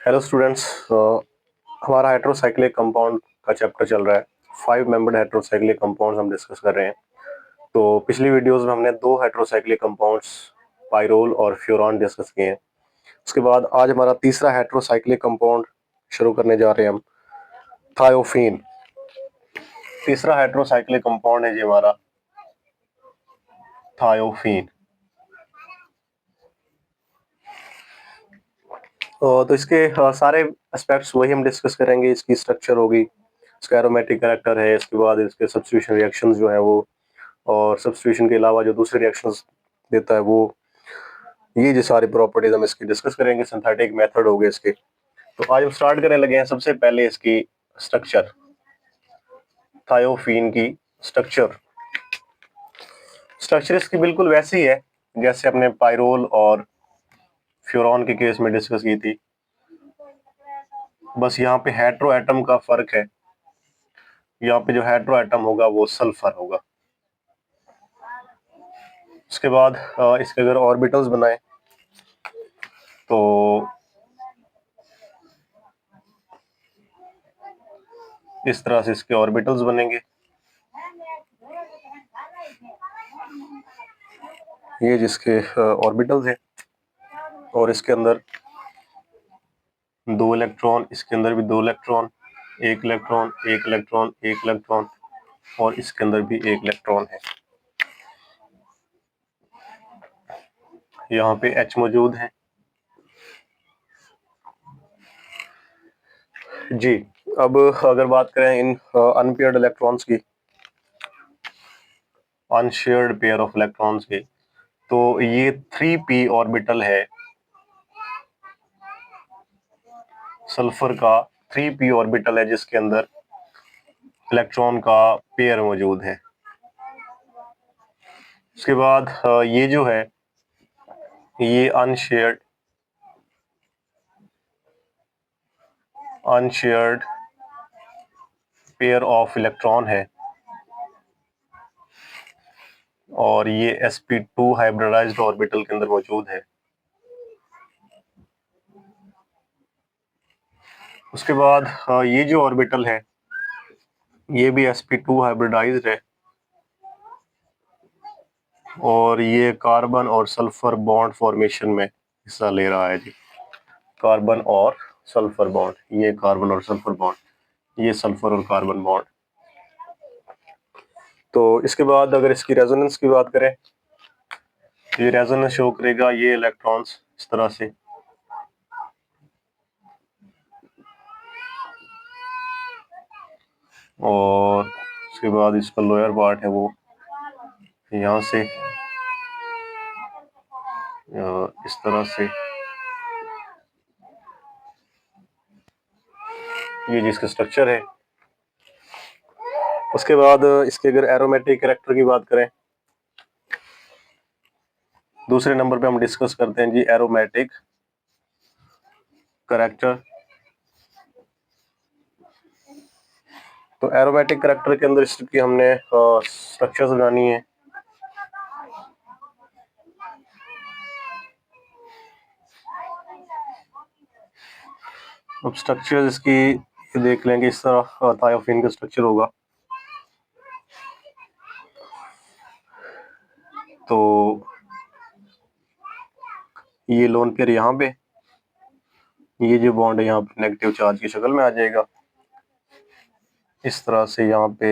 Hello students. हमारा heterocyclic compound का chapter चल रहा है। 5 मेंबर्ड हेट्रोसाइक्लिक कंपाउंड्स हम डिस्कस कर रहे हैं। तो पिछली वीडियोस में हमने 2 हेट्रोसाइक्लिक कंपाउंड्स पाइरोल और फ्यूरॉन डिस्कस किए हैं। उसके बाद आज हमारा तीसरा हेट्रोसाइक्लिक कंपाउंड शुरू करने जा रहे हैं हम, थायोफीन। तीसरा हेट्रोसाइक्लिक कंपाउंड है जी हमारा थायोफीन। तो इसके सारे एस्पेक्ट्स वही हम डिस्कस करेंगे। इसकी स्ट्रक्चर होगी, इसका एरोमेटिक कैरेक्टर है, इसके बाद इसके सब्स्टिट्यूशन रिएक्शंस जो है वो, और सब्स्टिट्यूशन के अलावा जो दूसरे रिएक्शंस देता है वो, ये जो सारी प्रॉपर्टीज हम इसकी डिस्कस करेंगे। सिंथेटिक मेथड हो गए इसके। तो आज हम स्टार्ट करने लगे हैं। सबसे पहले इसकी स्ट्रक्चर, थायोफीन की स्ट्रक्चर। स्ट्रक्चर इसकी बिल्कुल वैसी है जैसे अपने पाइरोल और फ्यूरॉन के केस में डिस्कस की थी, बस यहाँ पे हेट्रो एटम का फर्क है। यहाँ पे जो हेट्रो एटम होगा वो सल्फर होगा। उसके बाद इसके अगर ऑर्बिटल्स बनाए तो इस तरह से इसके ऑर्बिटल्स बनेंगे। ये जिसके ऑर्बिटल्स हैं, और इसके अंदर 2 इलेक्ट्रॉन, इसके अंदर भी 2 इलेक्ट्रॉन, 1 इलेक्ट्रॉन, 1 इलेक्ट्रॉन, 1 इलेक्ट्रॉन, और इसके अंदर भी 1 इलेक्ट्रॉन है। यहाँ पे H मौजूद है जी। अब अगर बात करें इन अनपेयर्ड इलेक्ट्रॉन्स की, अनशेयर्ड पेयर ऑफ इलेक्ट्रॉन्स की, तो ये 3p ऑर्बिटल है सल्फर का। 3p ऑर्बिटल है जिसके अंदर इलेक्ट्रॉन का पेयर मौजूद है। उसके बाद ये जो है ये अनशेयर्ड पेयर ऑफ इलेक्ट्रॉन है, और ये sp2 हाइब्रिडाइज्ड ऑर्बिटल के अंदर मौजूद है। उसके बाद ये जो ऑर्बिटल है ये भी sp2 हाइब्रिडाइज्ड है, और ये कार्बन और सल्फर बॉन्ड फॉर्मेशन में हिस्सा ले रहा है जी। कार्बन और सल्फर बॉन्ड, ये कार्बन और सल्फर बॉन्ड, ये सल्फर और कार्बन बॉन्ड। तो इसके बाद अगर इसकी रेजोनेंस की बात करें, ये रेजोनेंस शो करेगा ये इलेक्ट्रॉन्स इस तरह से, और उसके बाद इसका लोअर पार्ट है वो यहाँ से इस तरह से, ये जिसका स्ट्रक्चर है। उसके बाद इसके अगर एरोमेटिक कैरेक्टर की बात करें, दूसरे नंबर पे हम डिस्कस करते हैं जी एरोमेटिक कैरेक्टर। तो एरोमेटिक कैरेक्टर के अंदर इसकी हमने स्ट्रक्चर्स बनानी है। अब स्ट्रक्चर इसकी देख लेंगे। इस तरह थायोफीन का स्ट्रक्चर होगा। तो ये लोन पेयर यहाँ पे, ये जो बॉन्ड है यहाँ पे नेगेटिव चार्ज की शक्ल में आ जाएगा। इस तरह से यहाँ पे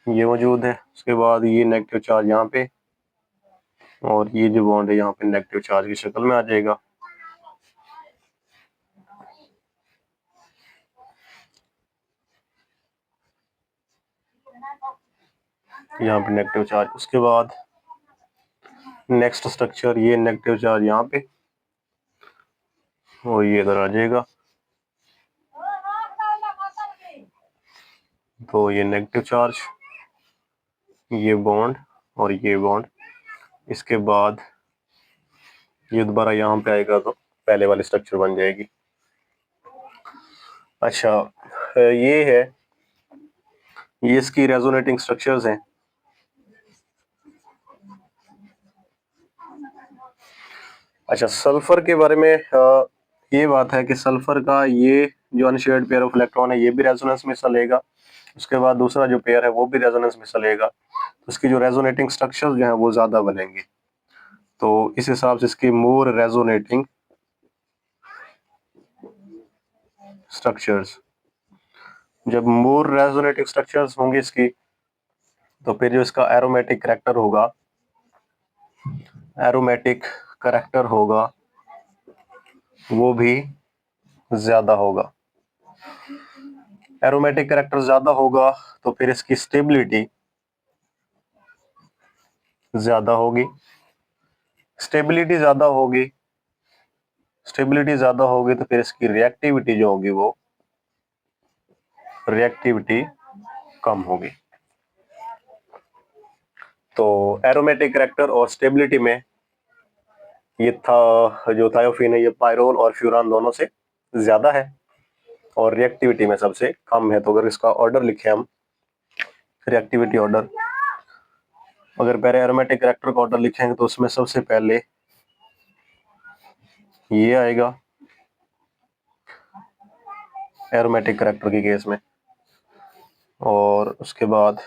ये मौजूद है। उसके बाद ये नेगेटिव चार्ज यहाँ पे, और ये जो बॉन्ड है यहाँ पे नेगेटिव चार्ज की शक्ल में आ जाएगा। यहाँ पे नेगेटिव चार्ज। उसके बाद नेक्स्ट स्ट्रक्चर, ये नेगेटिव चार्ज यहाँ पे, और ये इधर आ जाएगा। तो ये नेगेटिव चार्ज, ये बॉन्ड और ये बॉन्ड। इसके बाद ये दोबारा यहाँ पे आएगा तो पहले वाली स्ट्रक्चर बन जाएगी। अच्छा, ये है, ये इसकी रेजोनेटिंग स्ट्रक्चर्स हैं। अच्छा, सल्फर के बारे में ये बात है कि सल्फर का ये जो अनशेयर्ड पेयर ऑफ इलेक्ट्रॉन है ये भी रेजोनेंस में हिस्सा लेगा। उसके बाद दूसरा जो पेयर है वो भी रेजोनेंस में हिस्सा लेगा। उसकी जो रेजोनेटिंग स्ट्रक्चर जो है वो ज्यादा बनेंगे, तो इस हिसाब से इसकी मोर रेजोनेटिंग स्ट्रक्चर्स, जब मोर रेजोनेटिंग स्ट्रक्चर्स होंगे इसकी, तो फिर जो इसका एरोमेटिक करैक्टर होगा, एरोमेटिक करैक्टर होगा वो भी ज्यादा होगा। एरोमेटिक करैक्टर ज्यादा होगा तो फिर इसकी स्टेबिलिटी ज्यादा होगी। स्टेबिलिटी ज्यादा होगी, स्टेबिलिटी ज्यादा होगी तो फिर इसकी रिएक्टिविटी जो होगी वो रिएक्टिविटी कम होगी। तो एरोमेटिक करैक्टर और स्टेबिलिटी में ये था जो थायोफीन है ये पायरोल और फ्यूरान दोनों से ज्यादा है और रिएक्टिविटी में सबसे कम है। तो अगर इसका ऑर्डर लिखे हम, रिएक्टिविटी ऑर्डर, अगर पहले एरोमेटिक करैक्टर का ऑर्डर लिखेंगे तो उसमें सबसे पहले ये आएगा एरोमेटिक करैक्टर के केस में, और उसके बाद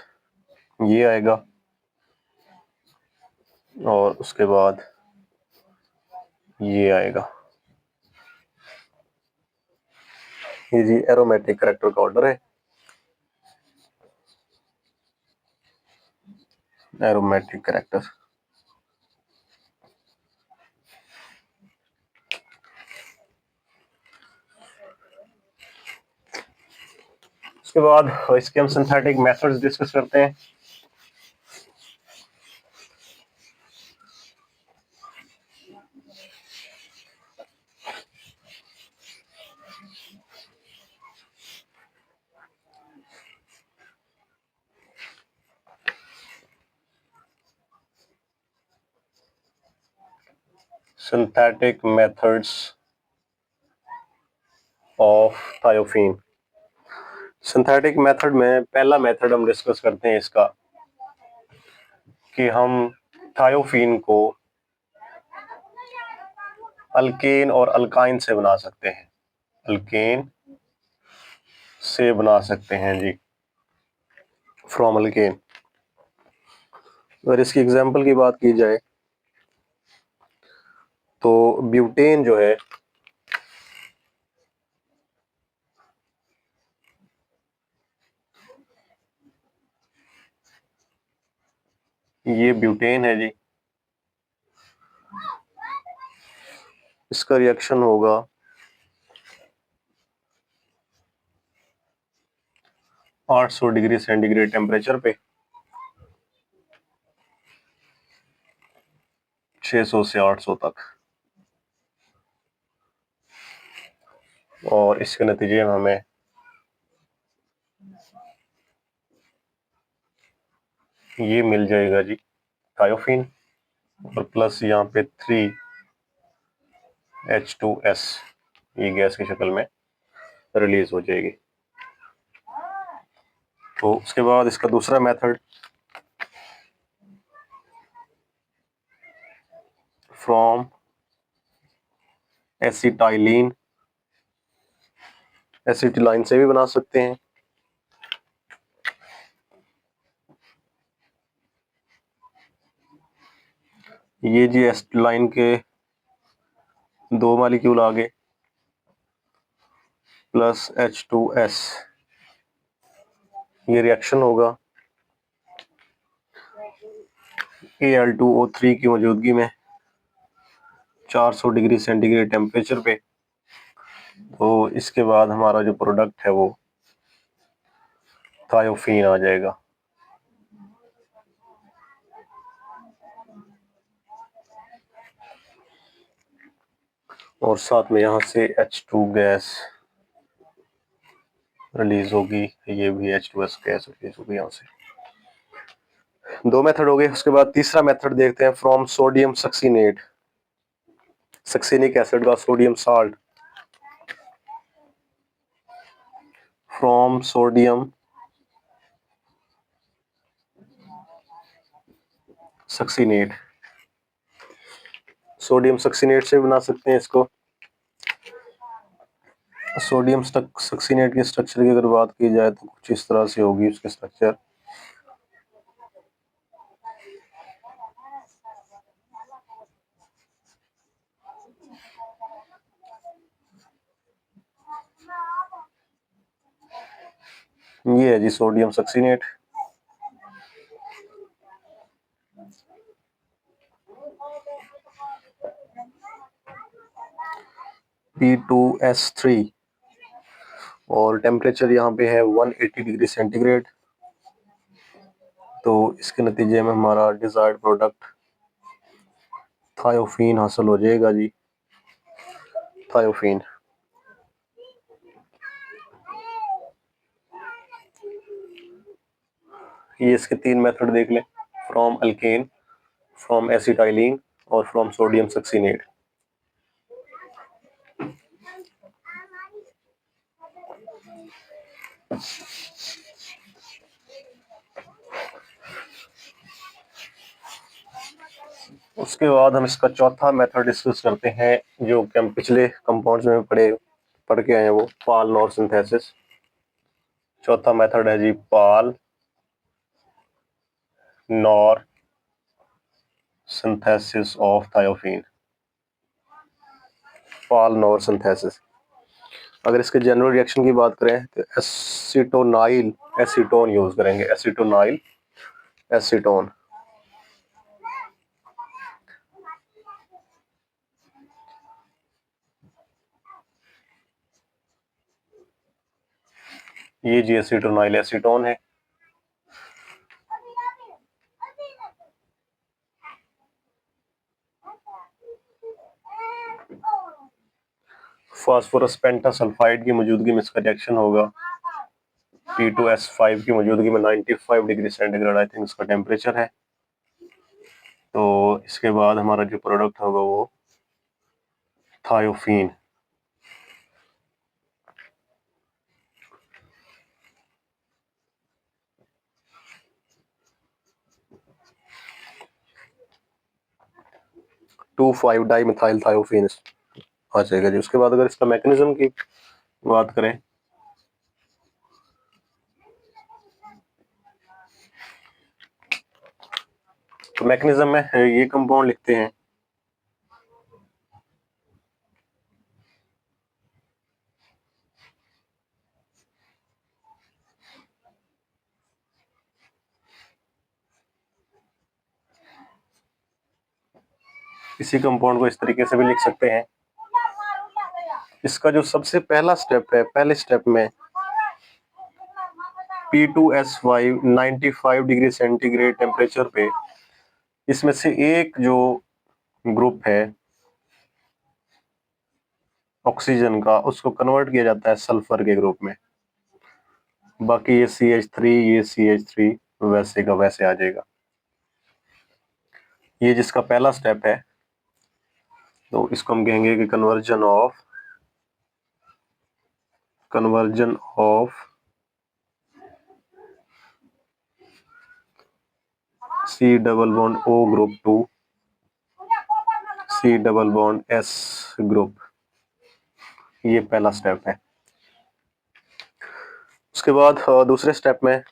ये आएगा, और उसके बाद ये आएगा। ये जी एरोमेटिक करैक्टर का ऑर्डर है, एरोमेटिक करैक्टर। उसके बाद इसके हम सिंथेटिक मेथड्स डिस्कस करते हैं। Synthetic methods of thiophene. Synthetic method में पहला मेथड हम डिस्कस करते हैं इसका कि हम थायोफीन को अल्केन और अल्काइन से बना सकते हैं, अल्केन से बना सकते हैं जी, फ्रॉम अल्केन। अगर इसकी एग्जांपल की बात की जाए तो ब्यूटेन जो है ये ब्यूटेन है जी, इसका रिएक्शन होगा 800 डिग्री सेंटीग्रेड टेम्परेचर पे, 600 से 800 तक, और इसके नतीजे में हमें ये मिल जाएगा जी थायोफीन, और प्लस यहाँ पे 3H2S ये गैस की शक्ल में रिलीज हो जाएगी। तो उसके बाद इसका दूसरा मेथड फ्रॉम एसिटाइलिन, एसिटिलाइन से भी बना सकते हैं। ये जी एसिटिलाइन के दो मॉलिक्यूल आगे प्लस H2S, ये रिएक्शन होगा Al2O3 की मौजूदगी में 400 डिग्री सेंटीग्रेड टेम्परेचर पे। तो इसके बाद हमारा जो प्रोडक्ट है वो थायोफीन आ जाएगा। और साथ में यहाँ से H2 गैस रिलीज होगी, ये भी H2S गैस रिलीज होगी यहाँ से। दो मेथड हो गए। उसके बाद तीसरा मेथड देखते हैं from sodium succinate, succinic acid का sodium salt, from sodium succinate. Sodium succinate से बना सकते हैं इसको। सोडियम सक्सीनेट के स्ट्रक्चर की अगर बात की जाए तो कुछ इस तरह से होगी उसके स्ट्रक्चर। ये है जी सोडियम सक्सीनेट। P2S3 और टेम्परेचर यहाँ पे है 180 डिग्री सेंटीग्रेड। तो इसके नतीजे में हमारा डिजायर्ड प्रोडक्ट थायोफीन हासिल हो जाएगा जी। थायोफीन। ये इसके 3 मेथड देख लें, फ्रॉम अल्केन, फ्रॉम एसिटाइलिन और फ्रॉम सोडियम सक्सीनेट। उसके बाद हम इसका चौथा मेथड डिस्कस करते हैं जो कि हम पिछले कंपाउंड्स में पढ़ के आए हैं, वो पाल नॉर सिंथेसिस। चौथा मेथड है जी Paal Knorr synthesis of thiophene. Paal Knorr synthesis. अगर इसके जनरल रिएक्शन की बात करें तो एसीटोनाइल एसीटोन यूज करेंगे। एसीटोनाइल एसीटोन। ये जी एसीटोनाइल एसीटोन है। फास्फोरस पेंटासल्फाइड की मौजूदगी में इसका रिएक्शन होगा। P2S5 की मौजूदगी में 95 डिग्री सेंटीग्रेड आई थिंक इसका टेम्परेचर है। तो इसके बाद हमारा जो प्रोडक्ट होगा वो thiophene. Two 5 di methyl thiophene आ जाएगा जी। उसके बाद अगर इसका मैकेनिज्म की बात करें तो मैकेनिज्म में ये कंपाउंड लिखते हैं। इसी कंपाउंड को इस तरीके से भी लिख सकते हैं। इसका जो सबसे पहला स्टेप है, पहले स्टेप में P2S5 95 डिग्री सेंटीग्रेड टेम्परेचर पे इसमें से एक जो ग्रुप है ऑक्सीजन का उसको कन्वर्ट किया जाता है सल्फर के ग्रुप में। बाकी ये CH3 ये CH3 वैसे का वैसे आ जाएगा। ये जिसका पहला स्टेप है तो इसको हम कहेंगे कि conversion of C double bond O group to C double bond S group. ये पहला स्टेप है। उसके बाद दूसरे स्टेप में ये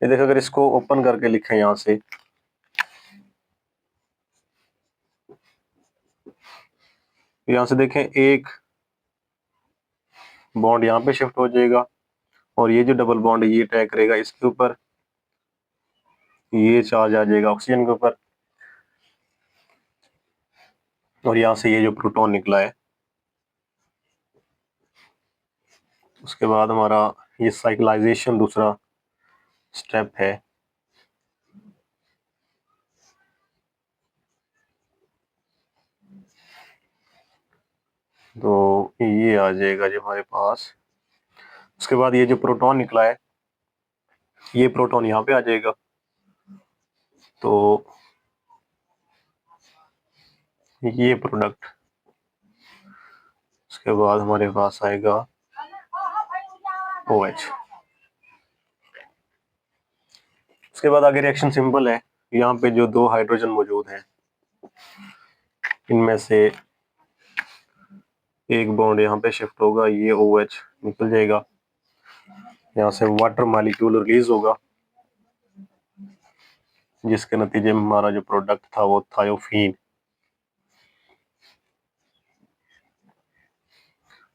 देखो, अगर इसको ओपन करके लिखें यहां से देखें एक बॉन्ड यहाँ पे शिफ्ट हो जाएगा और ये जो डबल बॉन्ड ये अटैक करेगा इसके ऊपर, ये चार्ज आ जाएगा ऑक्सीजन के ऊपर और यहाँ से ये जो प्रोटॉन निकला है। उसके बाद हमारा ये साइक्लाइजेशन दूसरा स्टेप है। तो ये आ जाएगा जो हमारे पास। उसके बाद ये जो प्रोटॉन निकला है ये प्रोटॉन यहाँ पे आ जाएगा। तो ये प्रोडक्ट उसके बाद हमारे पास आएगा OH। उसके बाद आगे रिएक्शन सिंपल है। यहाँ पे जो दो हाइड्रोजन मौजूद हैं इनमें से एक बॉन्ड यहाँ पे शिफ्ट होगा, ये OH निकल जाएगा, यहाँ से वाटर मॉलिक्यूल रिलीज होगा, जिसके नतीजे में हमारा जो प्रोडक्ट था वो thiophene,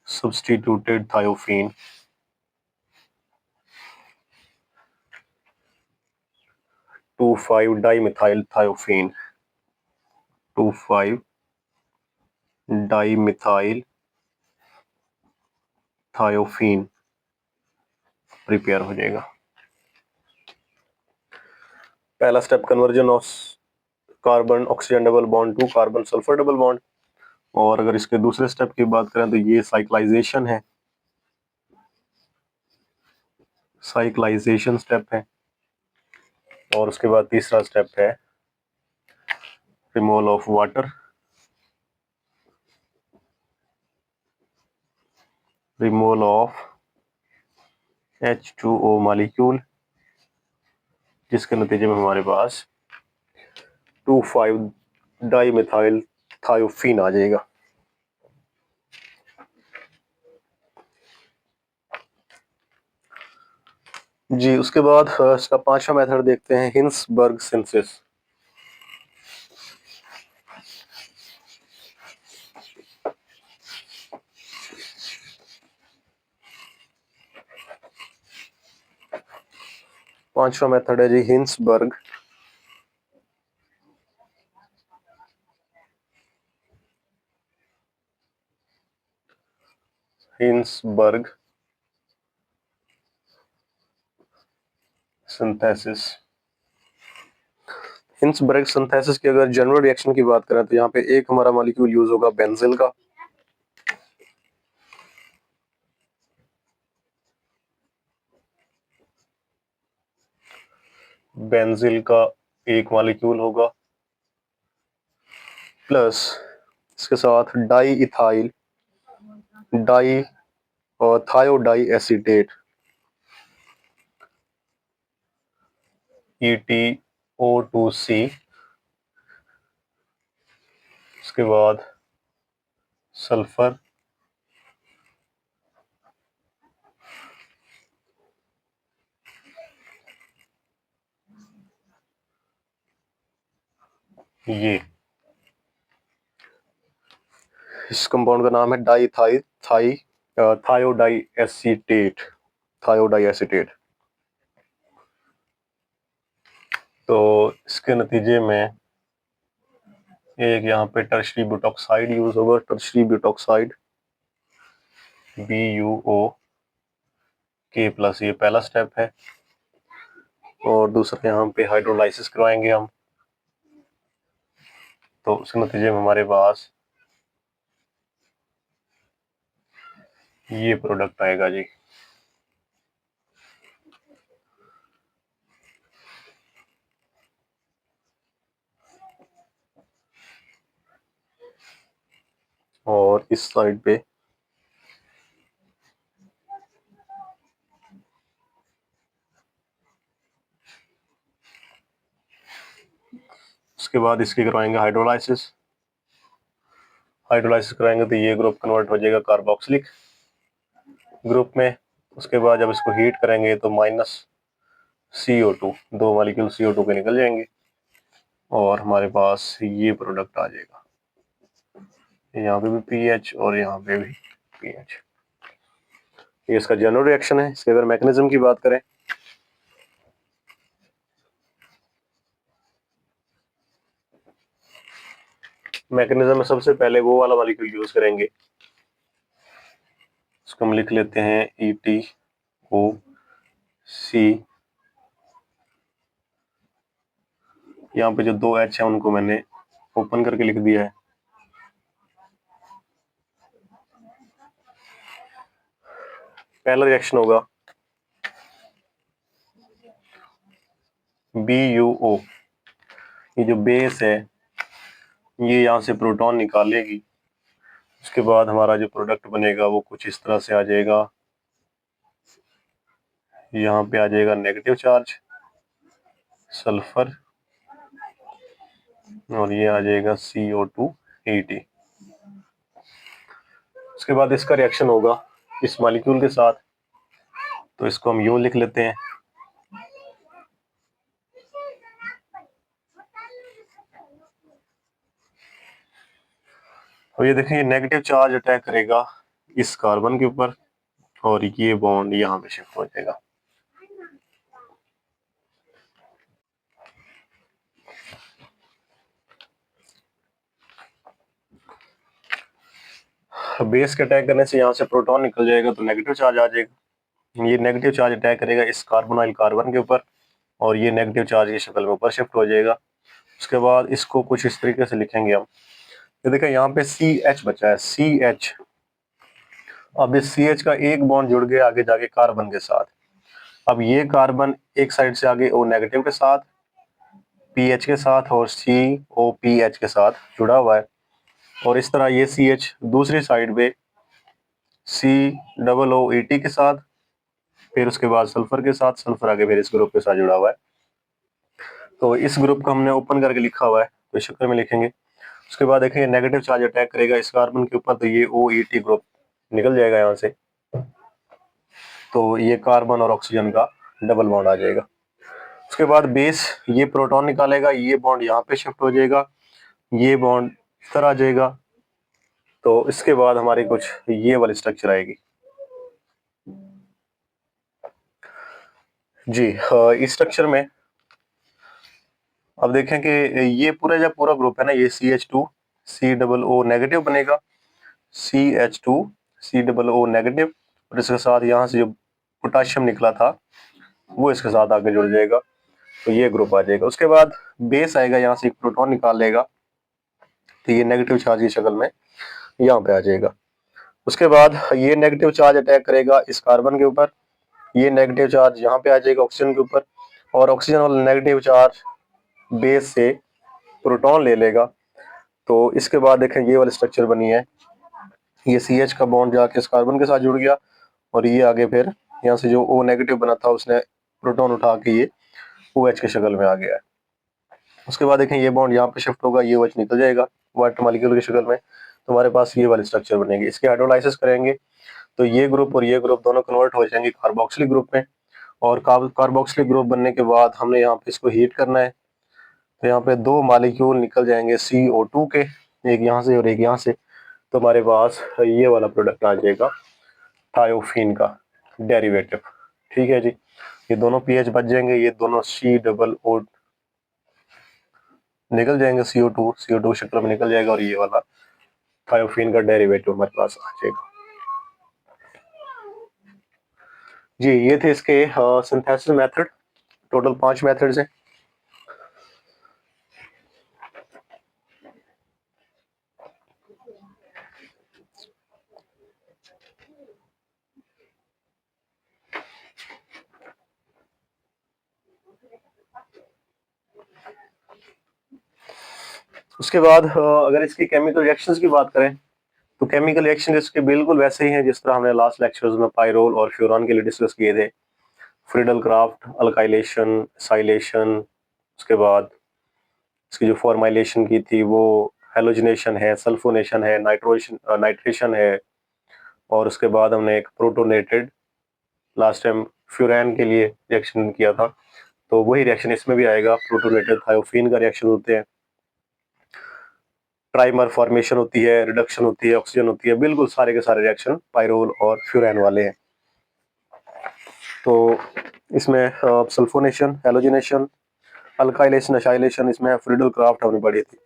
substituted thiophene, 2,5 dimethyl thiophene, 2,5 dimethyl thiophene prepare हो जाएगा। पहला step conversion of carbon oxygen double bond to carbon sulphur double bond. और अगर इसके दूसरे स्टेप की बात करें तो ये साइक्लाइजेशन है, साइक्लाइजेशन स्टेप है। और उसके बाद तीसरा स्टेप है removal of water, removal of H2O molecule, जिसके नतीजे में हमारे पास 2,5 डाइमिथाइल थायोफीन आ जाएगा। जी, उसके बाद इसका पांचवा मेथड देखते हैं, हिंसबर्ग सिंथेसिस। पांचवा मेथड है जी Hinsberg Hinsberg synthesis. Hinsberg synthesis की अगर जनरल रिएक्शन की बात करें तो यहाँ पे एक हमारा मॉलिक्यूल यूज होगा बेंजिल का, बेंजिल का एक मॉलिक्यूल होगा, प्लस इसके साथ डाई इथाइल डाई और थायोडाई एसीटेट EtO2C। उसके बाद सल्फर, ये इस कंपाउंड का नाम है डाई थायोडाई एसीटेट, थायोडाई एसीटेट। तो इसके नतीजे में एक यहाँ पे टर्शरी ब्यूटॉक्साइड यूज होगा, टर्शरी ब्यूटॉक्साइड BuOK+, ये पहला स्टेप है। और दूसरा यहाँ पे हाइड्रोलाइसिस करवाएंगे हम, तो उसके नतीजे में हमारे पास ये प्रोडक्ट आएगा जी। और इस साइड पे उसके बाद इसकी करवाएंगे हाइड्रोलाइसिस, हाइड्रोलाइसिस कराएंगे तो ये ग्रुप कन्वर्ट हो जाएगा कार्बोक्सिलिक ग्रुप में। उसके बाद जब इसको हीट करेंगे तो -CO2, दो मॉलिक्यूल CO2 के निकल जाएंगे और हमारे पास ये प्रोडक्ट आ जाएगा। यहाँ पे भी पीएच और यहाँ पे भी पीएच। ये इसका जनरल रिएक्शन है। इसके अगर मैकेनिज्म की बात करें, मैकेनिज्म में सबसे पहले वो वाला मॉलिक्यूल यूज करेंगे, इसको हम लिख लेते हैं EtO+C। यहाँ पे जो दो H है उनको मैंने ओपन करके लिख दिया है। पहला रिएक्शन होगा BuO, ये जो बेस है ये यहाँ से प्रोटॉन निकालेगी। उसके बाद हमारा जो प्रोडक्ट बनेगा वो कुछ इस तरह से आ जाएगा। यहाँ पे आ जाएगा नेगेटिव चार्ज सल्फर, और ये आ जाएगा CO2 उसके बाद इसका रिएक्शन होगा इस मॉलिक्यूल के साथ, तो इसको हम यूं लिख लेते हैं। और ये देखें, ये नेगेटिव चार्ज अटैक करेगा इस कार्बन के ऊपर और ये बॉन्ड यहाँ पे शिफ्ट हो जाएगा। बेस के अटैक करने से यहाँ से प्रोटॉन निकल जाएगा तो नेगेटिव चार्ज आ जाएगा। ये नेगेटिव चार्ज अटैक करेगा इस कार्बोनाइल कार्बन के ऊपर और ये नेगेटिव चार्ज की शक्ल में ऊपर शिफ्ट हो जाएगा। उसके बाद इसको कुछ इस तरीके से लिखेंगे हम। ये देखें, यहाँ पे CH बचा है, CH। अब इस CH का एक बॉन्ड जुड़ गया आगे जाके कार्बन के साथ। अब ये कार्बन एक साइड से आगे O नेगेटिव के साथ, PH के साथ और COPH के साथ जुड़ा हुआ है। और इस तरह ये CH दूसरी साइड पे COOET के साथ, फिर उसके बाद सल्फर के साथ, सल्फर आगे फिर इस ग्रुप के साथ जुड़ा हुआ है। तो इस ग्रुप को हमने ओपन करके लिखा हुआ है, तो इस शक्ल में लिखेंगे। उसके बाद देखेंगे नेगेटिव चार्ज अटैक करेगा इस कार्बन के ऊपर, तो ये OET ग्रुप निकल जाएगा यहाँ से, तो ये कार्बन और ऑक्सीजन का डबल बॉन्ड आ जाएगा। उसके बाद बेस ये प्रोटॉन निकालेगा, ये बॉन्ड यहाँ पे शिफ्ट हो जाएगा, ये बॉन्ड इस तरह आ जाएगा। तो इसके बाद हमारी कुछ ये वाली स्ट्रक्चर आएगी जी। इस स्ट्रक्चर में अब देखें कि ये पूरा जब पूरा ग्रुप है ना, ये CH2 COO नेगेटिव बनेगा, CH2 COO नेगेटिव, और इसके साथ यहाँ से जो पोटाशियम निकला था वो इसके साथ आगे जुड़ जाएगा, तो ये ग्रुप आ जाएगा। उसके बाद बेस आएगा, यहाँ से एक प्रोटॉन निकाल लेगा, तो ये नेगेटिव चार्ज की शक्ल में यहाँ पे आ जाएगा। उसके बाद ये नेगेटिव चार्ज अटैक करेगा इस कार्बन के ऊपर, ये नेगेटिव चार्ज यहाँ पे आ जाएगा ऑक्सीजन के ऊपर, और ऑक्सीजन वाला नेगेटिव चार्ज बेस से प्रोटॉन ले लेगा। तो इसके बाद देखें ये वाली स्ट्रक्चर बनी है, ये CH का बॉन्ड जाके इस कार्बन के साथ जुड़ गया और ये आगे फिर यहाँ से जो O नेगेटिव बना था उसने प्रोटॉन उठा के ये OH की शक्ल में आ गया है। उसके बाद देखें ये बॉन्ड यहाँ पे शिफ्ट होगा, ये OH निकल जाएगा वाटर मॉलिक्यूल की शक्ल में, तो हमारे पास ये वाली स्ट्रक्चर बनेगी। इसके हाइड्रोलाइसिस करेंगे तो ये ग्रुप और ये ग्रुप दोनों कन्वर्ट हो जाएंगे कार्बोक्सिलिक ग्रुप में, और कार्बोक्सिलिक ग्रुप बनने के बाद हमने यहाँ पे इसको हीट करना है, तो यहाँ पे दो मॉलिक्यूल निकल जाएंगे CO2 के, एक यहाँ से और एक यहाँ से, तो हमारे पास ये वाला प्रोडक्ट आ जाएगा थायोफीन का डेरिवेटिव। ठीक है जी, ये दोनों पीएच बच जाएंगे, ये दोनों COO निकल जाएंगे, CO2 शक्ल में निकल जाएगा, और ये वाला थायोफीन का डेरिवेटिव हमारे पास आ जाएगा जी। ये थे इसके सिंथेसिस मेथड, टोटल 5 मेथड्स हैं। उसके बाद अगर इसकी केमिकल रिएक्शंस की बात करें तो केमिकल रिएक्शन इसके बिल्कुल वैसे ही हैं जिस तरह हमने लास्ट लेक्चर्स में पायरोल और फ्यूरॉन के लिए डिस्कस किए थे। फ्रीडल क्राफ्ट, अल्काइलेशन, साइलेशन, उसके बाद इसकी जो फॉर्माइलेशन की थी वो हेलोजिनेशन है, सल्फोनेशन है, नाइट्रेशन है, और उसके बाद हमने एक प्रोटोनेटेड लास्ट टाइम फ्यूरैन के लिए रिएक्शन किया था, तो वही रिएक्शन इसमें भी आएगा। प्रोटोनेटेड थायोफीन का रिएक्शन होते हैं, ट्राइमर फॉर्मेशन होती है, रिडक्शन होती है, ऑक्सीजन होती है, बिल्कुल सारे के सारे रिएक्शन पायरोल और फ्यूरैन वाले हैं। तो इसमें सल्फोनेशन, हेलोजिनेशन, अल्काइलेशन, असाइलेशन इसमें फ्रीडल क्राफ्ट हमने पढ़ी थी,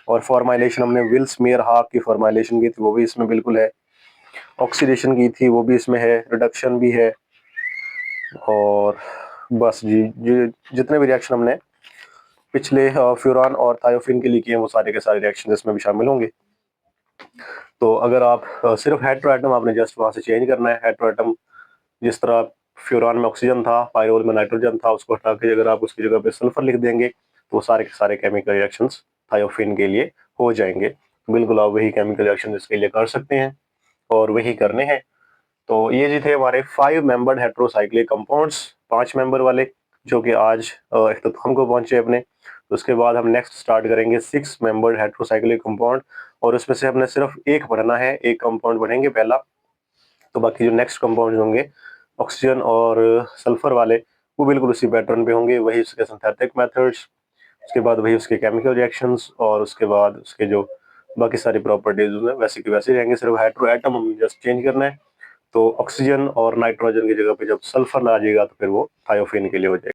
और फॉर्माइलेशन हमने विल्स मेयर हाक की फॉर्माइलेशन की थी, वो भी इसमें बिल्कुल है। ऑक्सीडेशन की थी वो भी इसमें है, रिडक्शन भी है, और बस जी जितने भी रिएक्शन हमने पिछले फ्यूरान और थायोफिन के लिए किए हैं वो सारे के सारे रिएक्शन इसमें भी शामिल होंगे। तो अगर आप सिर्फ हेटेरो एटम आपने जस्ट वहां से चेंज करना है, हेटेरो एटम जिस तरह फ्यूरान में ऑक्सीजन था, पायरोल में नाइट्रोजन था, उसको हटा के अगर आप उसकी जगह पे सल्फर लिख देंगे तो वो सारे के सारे केमिकल रिएक्शंस थायोफिन के लिए हो जाएंगे। बिल्कुल आप वही केमिकल रिएक्शन इसके लिए कर सकते हैं और वही करने हैं। तो ये जी थे हमारे 5 मेंबर्ड हेटेरोसाइक्लिक कंपाउंड्स, 5 मेंबर वाले, जो कि आज इख्तिताम को पहुंचे अपने। तो उसके बाद हम नेक्स्ट स्टार्ट करेंगे 6 मेंबर्ड हेट्रोसाइक्लिक कंपाउंड, और उसमें से हमने सिर्फ एक पढ़ना है, एक कंपाउंड पढ़ेंगे पहला। तो बाकी जो नेक्स्ट कंपाउंड होंगे ऑक्सीजन और सल्फर वाले, वो बिल्कुल उसी पैटर्न पे होंगे, वही उसके सिंथेटिक मेथड्स, उसके बाद वही उसके केमिकल रिएक्शंस, और उसके बाद उसके जो बाकी सारी प्रॉपर्टीज हैं वैसे की वैसे रहेंगे, सिर्फ हेट्रो एटम हम जस्ट चेंज करना है। तो ऑक्सीजन और नाइट्रोजन की जगह पे जब सल्फर आ जाएगा तो फिर वो थायोफेन के लिए हो जाएगा।